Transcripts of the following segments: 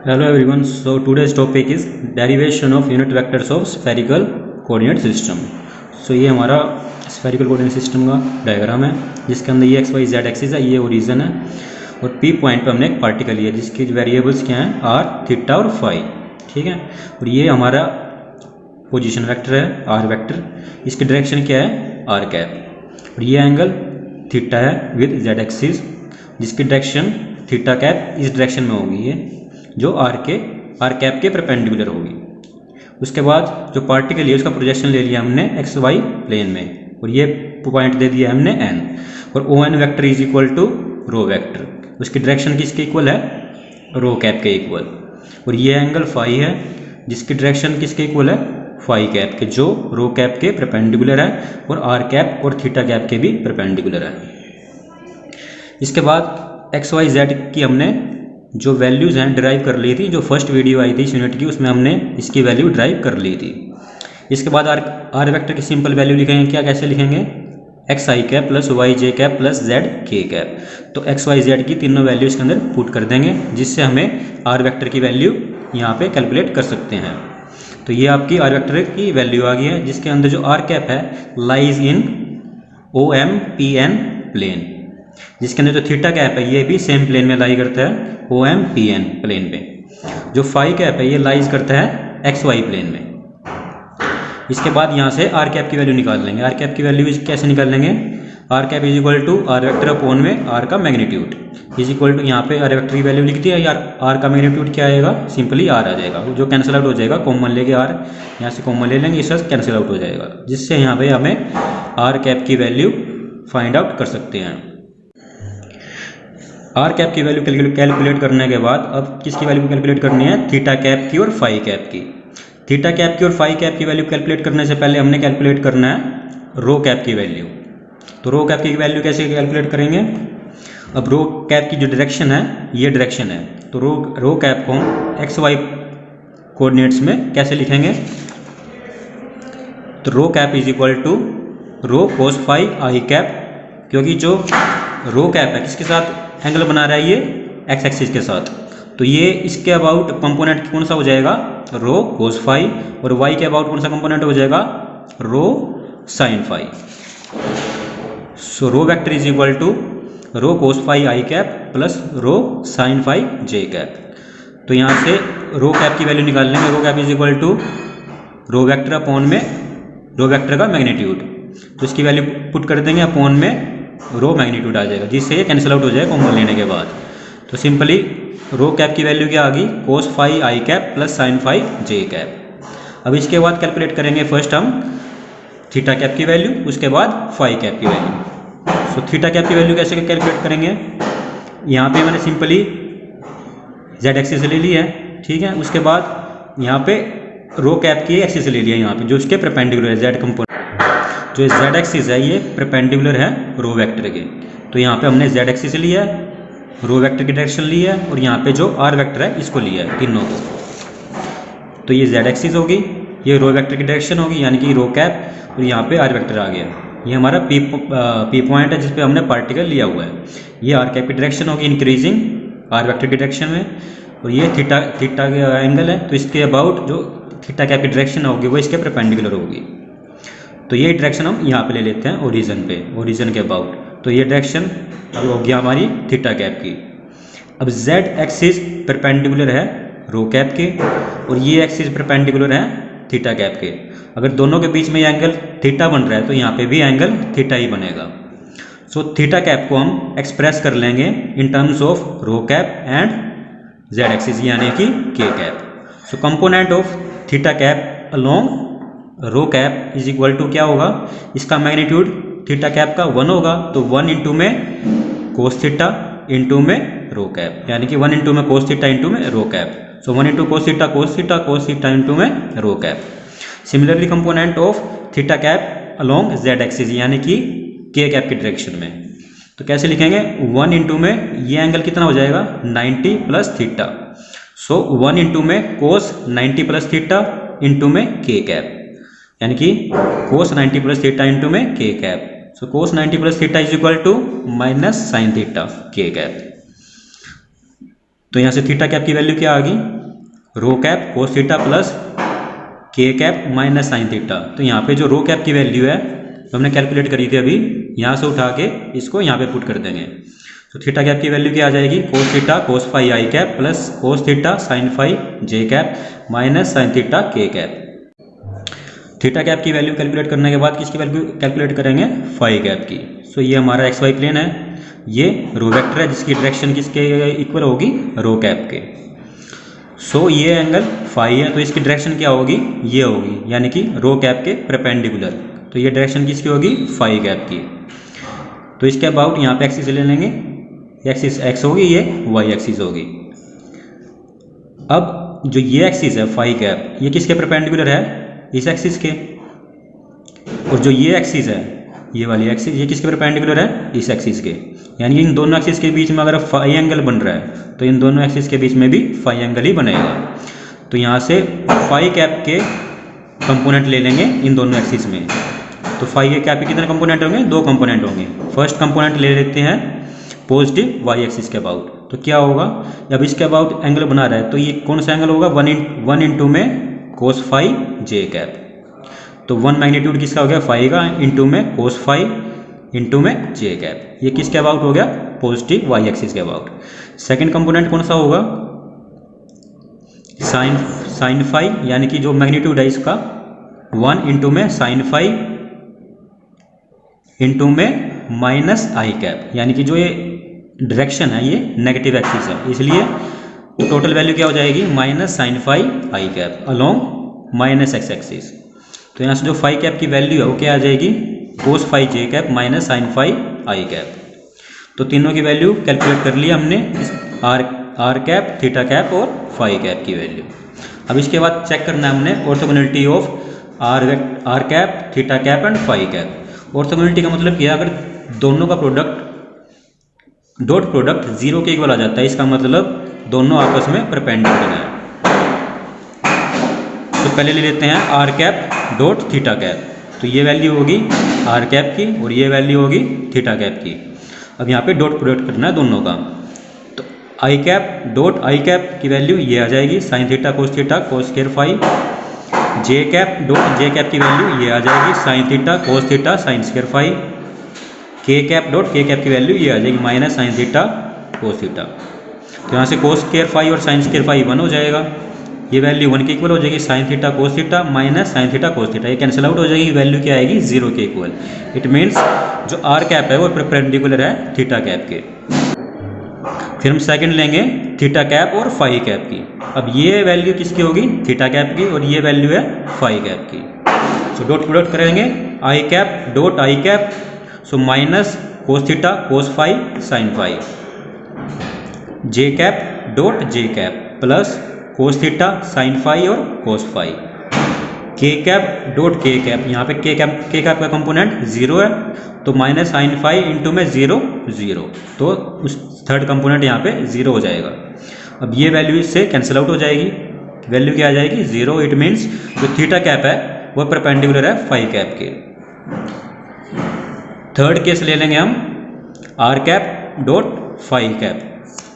Hello everyone. So today's topic is derivation of unit vectors of spherical coordinate system. So ये हमारा spherical coordinate system का diagram है जिसके अंदर ये x y z एक्सिस है, ये ओरिजिन है और P पॉइंट पे हमने एक पार्टिकल लिया जिसकी वेरिएबल्स क्या हैं r, थीटा और फाई, ठीक है। और ये हमारा पोजीशन वेक्टर है r वेक्टर, इसकी डायरेक्शन क्या है r कैप और ये एंगल थीटा है विद z एक्सिस जिसकी डायरेक्शन थीटा कैप इस डायरेक्शन में होगी, ये जो आर कैप के परपेंडिकुलर होगी। उसके बाद जो पार्टिकल है उसका प्रोजेक्शन ले लिया हमने एक्स वाई प्लेन में और ये पॉइंट दे दिया हमने एन और O N vector is equal to rho vector, उसकी डायरेक्शन किसके इक्वल है रो कैप के इक्वल। और ये एंगल फाई है जिसकी डायरेक्शन किसके इक्वल है फाई कैप के, जो रो कैप के परपेंडिकुलर है और आर कैप और थीटा कैप के भी परपेंडिकुलर है। इसके बाद एक्स वाई जेड की हमने जो वैल्यूज़ हैं ड्राइव कर ली थी, जो फर्स्ट वीडियो आई थी इस यूनिट की उसमें हमने इसकी वैल्यू ड्राइव कर ली थी। इसके बाद आर वेक्टर की सिंपल वैल्यू लिखेंगे, क्या कैसे लिखेंगे एक्स आई कैप प्लस वाई जे कैप प्लस जेड के कैप। तो एक्स वाई जेड की तीनों वैल्यू इसके अंदर पुट कर देंगे जिससे हमें आर वेक्टर की वैल्यू यहाँ पे कैलकुलेट कर सकते हैं। तो ये आपकी आर वेक्टर की वैल्यू आ गई है जिसके अंदर जो आर कैप है lies in O M P N plane, जिसके अंदर जो थीटा कैप है ये भी सेम प्लेन में लाई करता है O M P N plane पे। जो फाई कैप है ये लाइज करता है एक्स वाई प्लेन में। इसके बाद यहाँ से आर कैप की वैल्यू निकाल लेंगे। आर कैप की वैल्यू कैसे निकाल लेंगे, R cap is equal to R vector upon में आर का मैग्नीट्यूड इज इक्वल टू, यहाँ पे आर वेक्टर की वैल्यू लिख दी है यार, आर का मैग्नीट्यूड क्या आएगा सिंपली आर आ जाएगा, जो कैंसिल आउट हो जाएगा, कॉमन लेके आर यहाँ से कॉमन ले लेंगे, इससे कैंसिल आउट हो जाएगा, जिससे यहाँ पे हमें आर कैप की वैल्यू फाइंड आउट कर सकते हैं। आर कैप की वैल्यू कैलकुलेट करने के बाद अब किसकी वैल्यू कैलकुलेट करनी है, थीटा कैप की और फाई कैप की। थीटा कैप की और फाई कैप की वैल्यू कैलकुलेट करने से पहले हमने कैलकुलेट करना है रो कैप की वैल्यू। तो रो कैप की वैल्यू कैसे कैलकुलेट करेंगे, अब रो कैप की जो डायरेक्शन है ये डायरेक्शन है, तो रो कैप को हम एक्स वाई कोऑर्डिनेट्स में कैसे लिखेंगे, तो rho cap is equal to rho cos phi I cap, क्योंकि जो रो कैप है किसके साथ एंगल बना रहा है ये एक्स एक्सिस के साथ, तो ये इसके अबाउट कंपोनेंट कौन सा हो जाएगा रो कोस फाई और वाई के अबाउट कौन सा कंपोनेंट हो जाएगा rho sine phi. So rho vector is equal to rho cos phi I cap plus rho sine phi J cap. तो यहाँ से रो कैप की वैल्यू निकाल लेंगे, rho cap is equal to rho vector upon में rho vector का magnitude, तो इसकी वैल्यू पुट कर देंगे अपॉन में रो मैग्नीट्यूड आ जाएगा, जिससे ये कैंसिल आउट हो जाएगा कॉमन लेने के बाद। तो सिंपली रो कैप की वैल्यू क्या आ गई कोस फाई आई कैप प्लस साइन फाई जे कैप। अब इसके बाद कैलकुलेट करेंगे फर्स्ट हम थीटा कैप की वैल्यू, उसके बाद फाई कैप की वैल्यू। सो थीटा कैप की वैल्यू कैसे कैलकुलेट करेंगे, यहाँ पे मैंने सिंपली जेड एक्सिस ले ली है, ठीक है। उसके बाद यहाँ पे रो कैप की एक्सिस ले लिया यहाँ पे जो उसके परपेंडिकुलर है जेड कंपोनेंट, जो जेड एक्सिस है ये परपेंडिकुलर है रो वेक्टर के, तो यहाँ पे हमने जेड एक्सिस लिया है, रो वेक्टर की डायरेक्शन ली है और यहाँ पे जो आर वेक्टर है इसको लिया है तीनों को। तो ये जेड एक्सिस होगी, ये रो वेक्टर की डायरेक्शन होगी यानी कि रो कैप, और यहाँ पे आर वेक्टर आ गया, ये हमारा पी पॉइंट है जिसपे हमने पार्टिकल लिया हुआ है। ये आर कैप की डायरेक्शन होगी इंक्रीजिंग आर वेक्टर की डायरेक्शन में, और ये थीटा का एंगल है, तो इसके अबाउट जो थीटा कैप की डायरेक्शन होगी वो इसके परपेंडिकुलर होगी। तो ये डायरेक्शन हम यहाँ पे ले लेते हैं ओरिजिन पे, ओरिजिन के अबाउट। तो ये डायरेक्शन हो गया हमारी थीटा कैप की। अब z एक्सिस परपेंडिकुलर है रो कैप के और ये एक्सिस परपेंडिकुलर है थीटा कैप के। अगर दोनों के बीच में ये एंगल थीटा बन रहा है तो यहाँ पे भी एंगल थीटा ही बनेगा। सो थीटा कैप को हम एक्सप्रेस कर लेंगे in terms of rho cap and z axis यानी कि K cap. So component of theta cap along rho cap is equal to क्या होगा, इसका मैग्नीट्यूड थीटा कैप का 1 होगा, तो 1 इंटू में कोस थीटा इंटू में रो कैप, यानी कि 1 इंटू में कोस थीटा इंटू में रो कैप। सो 1 इंटू कोस थीटा इंटू में रो cap. Similarly component of theta cap along Z axis यानी कि के कैप की डायरेक्शन में, तो कैसे लिखेंगे 1 इंटू में ये एंगल कितना हो जाएगा 90 प्लस थीटा, सो 1 इंटू में कोस 90 प्लस थीटा इंटू में के कैप, यानी कि कोस 90 प्लस थीटा इंटू में K cap. So cos 90 plus theta is equal to minus sine theta के कैप। तो यहाँ से थीटा कैप की वैल्यू क्या आ गई रो कैप कोस थीटा प्लस के कैप माइनस साइन थीटा। तो यहाँ पे जो रो कैप की वैल्यू है तो हमने कैलकुलेट करी थी अभी, यहाँ से उठा के इसको यहाँ पे पुट कर देंगे। तो थीटा कैप की वैल्यू क्या आ जाएगी, कोस थीटा कोस फाई आई cap plus cos theta sine phi जे कैप माइनस साइन थीटा के कैप। थीटा कैप की वैल्यू कैलकुलेट करने के बाद किसकी वैल्यू कैलकुलेट करेंगे, फाई कैप की। सो ये हमारा एक्स वाई प्लेन है, ये रो वेक्टर है जिसकी डायरेक्शन किसके इक्वल होगी, रो कैप के। सो ये एंगल फाई है तो इसकी डायरेक्शन क्या होगी, ये होगी, यानी कि रो कैप के परपेंडिकुलर। तो ये डायरेक्शन किसकी होगी, फाई कैप की। तो इसके अबाउट यहाँ पे एक्सिस ले लेंगे, एक्सिस एक्स होगी, ये वाई एक्सिस होगी। अब जो ये एक्सिस है फाई कैप, ये किसके परपेंडिकुलर है, इस एक्सिस के। और जो ये एक्सिस है, ये वाली एक्सिस, ये किसके परपेंडिकुलर है, इस एक्सिस के। यानी इन दोनों एक्सिस के बीच में अगर फाई एंगल बन रहा है तो इन दोनों एक्सिस के बीच में भी फाई एंगल ही बनेगा। तो यहाँ से फाई कैप के कंपोनेंट ले लेंगे इन दोनों एक्सिस में। तो फाई के कैप के कितने कंपोनेंट होंगे, दो कंपोनेंट होंगे। फर्स्ट कंपोनेंट ले लेते हैं पॉजिटिव वाई एक्सिस के अबाउट। तो क्या होगा, जब इसके अबाउट एंगल बना रहा है तो ये कौन सा एंगल होगा, वन इंटू में कोस फाई जे कैप। तो वन मैग्नीट्यूड किसका हो गया, फाई का, इंटू में कोस फाई इंटू में जे कैप। ये किसके अबाउट हो गया, पॉजिटिव वाई एक्सिस के अबाउट। सेकंड कंपोनेंट कौन सा होगा, साइन फाई, यानी कि जो मैग्नीट्यूड है इसका वन इंटू में साइन फाई इंटू में माइनस आई कैप, यानी कि जो ये डायरेक्शन है ये नेगेटिव एक्सिस है, इसलिए तो टोटल वैल्यू क्या हो जाएगी, माइनस साइन फाई आई cap along minus x axis. तो यहाँ से जो फाई कैप की वैल्यू है वो क्या आ जाएगी, कोस फाई जे कैप माइनस साइन फाई आई कैप। तो तीनों की वैल्यू कैलकुलेट कर ली हमने, आर कैप, थीटा कैप और फाई कैप की वैल्यू। अब इसके बाद चेक करना है हमने orthogonality of R cap, theta cap and phi cap. Orthogonality का मतलब क्या है, अगर दोनों का प्रोडक्ट डॉट प्रोडक्ट जीरो के इक्वल आ जाता है, इसका मतलब दोनों आपस में परपेंडिकुलर हैं। तो पहले ले लेते हैं R cap dot theta cap. तो ये वैल्यू होगी आर कैप की और ये वैल्यू होगी थीटा कैप की। अब यहाँ पे डॉट प्रोडक्ट करना है दोनों का। तो i cap dot i cap की वैल्यू ये आ जाएगी, sine theta cos squared phi. जे कैप डॉट जे कैप की वैल्यू ये आ जाएगी, sine theta cos theta sine squared phi. K cap dot k cap की वैल्यू ये आ जाएगी, minus sine theta cos theta. तो यहाँ से कोस स्क्वायर फाई और साइन स्क्वायर फाई 1 हो जाएगा, ये वैल्यू 1 के इक्वल हो जाएगी, sine theta cos theta minus sine theta cos theta, ये कैंसिल आउट हो जाएगी, वैल्यू क्या आएगी, 0 के इक्वल। इट मीन्स जो आर कैप है वो परपेंडिकुलर है थीटा कैप के। फिर हम सेकंड लेंगे थीटा कैप और फाई कैप की। अब ये वैल्यू किसकी होगी, थीटा कैप की, और ये वैल्यू है फाई कैप की। सो डॉट प्रोडक्ट करेंगे i cap dot i cap, so minus cos theta cos phi sine phi. J cap dot j cap plus cos theta sine phi और cos phi. K cap dot k cap, यहाँ पे के cap का component 0 है, तो minus sine phi into में 0 0, तो उस थर्ड कंपोनेंट यहाँ पे 0 हो जाएगा। अब ये वैल्यू इससे कैंसिल आउट हो जाएगी, वैल्यू क्या आ जाएगी, 0। इट मीन्स जो थीटा कैप है वो परपेंडिकुलर है फाई कैप के। थर्ड केस ले लेंगे हम R cap dot phi cap.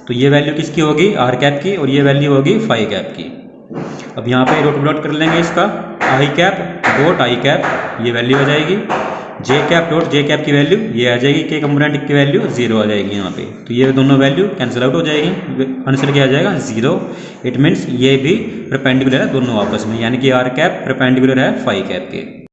तो ये वैल्यू किसकी होगी, आर कैप की, और ये वैल्यू होगी फाई कैप की। अब यहाँ पे डॉट प्लॉट कर लेंगे इसका, आई कैप डॉट आई कैप, ये वैल्यू आ जाएगी। जे कैप डॉट जे कैप की वैल्यू ये आ जाएगी, के कंपोनेंट की वैल्यू 0 आ जाएगी यहाँ पे। तो ये दोनों वैल्यू कैंसिल आउट हो जाएगी, आंसर क्या आ जाएगा, 0। इट मीन्स ये भी परपेंडिकुलर है दोनों आपस में, यानी कि आर कैप परपेंडिकुलर है फाई कैप के।